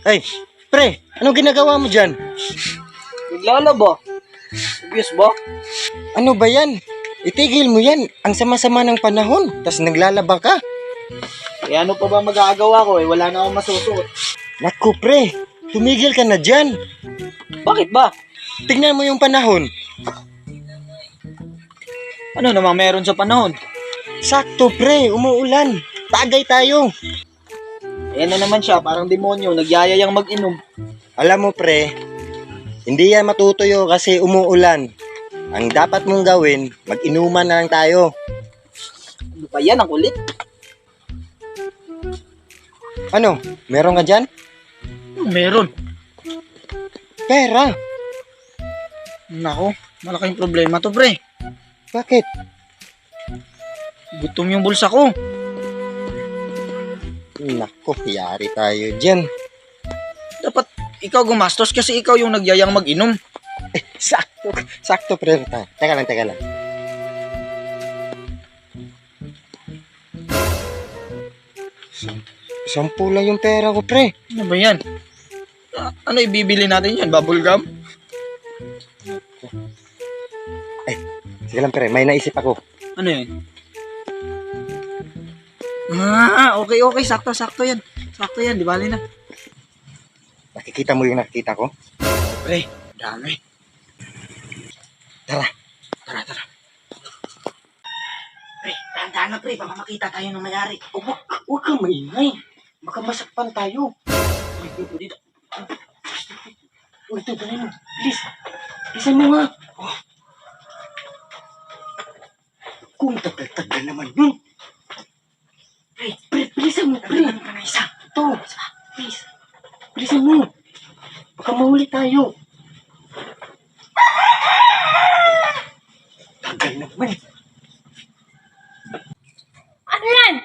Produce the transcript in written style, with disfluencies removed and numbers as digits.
Ay, pre, anong ginagawa mo dyan? Naglalaba. Obvious ba? Ano ba yan? Itigil mo yan. Ang sama-sama ng panahon. Tas naglalaba ka. Eh ano pa ba magagawa ko Wala na akong masusuot. Naku, pre. Tumigil ka na dyan. Bakit ba? Tignan mo yung panahon. Ano namang meron sa panahon? Sakto, pre. Umuulan. Tagay tayo. Ayan na naman siya, parang demonyo, nagyayayang mag-inom. Alam mo, pre. Hindi yan matutuyo kasi umuulan. Ang dapat mong gawin, mag-inuman na lang tayo. Ano ba yan, ang kulit? Ano? Meron ka dyan? Meron. Pera. Nako, malaking problema to, pre. Bakit? Gutom yung bulsa ko. Naku, yari tayo dyan. Dapat ikaw gumastos kasi ikaw yung nagyayang mag-inom. Sakto. Sakto, pre. Teka lang. 10 lang yung pera ko, pre. Ano ba yan? Ano ibibili natin yan? Bubble gum? Sige lang, pre. May naisip ako. Ano yan? Okay. Sakto yan. Sakto yan, di bali na. Nakikita mo yung nakikita ko? Pre, dami. Tara. Pre, tandaan na pre, baka makita tayo ng mayari. Huwag kang maingay. Baka masakpan tayo. Dito. Ito, dali mo. Bilis. Bilisan mo nga. Kung tagal-tagal naman yun. Pre, bilisan mo, pre. Ano ka na isa? Ito. Please. Bilisan mo. Baka mahuli tayo. Tagal naman. Ano yan?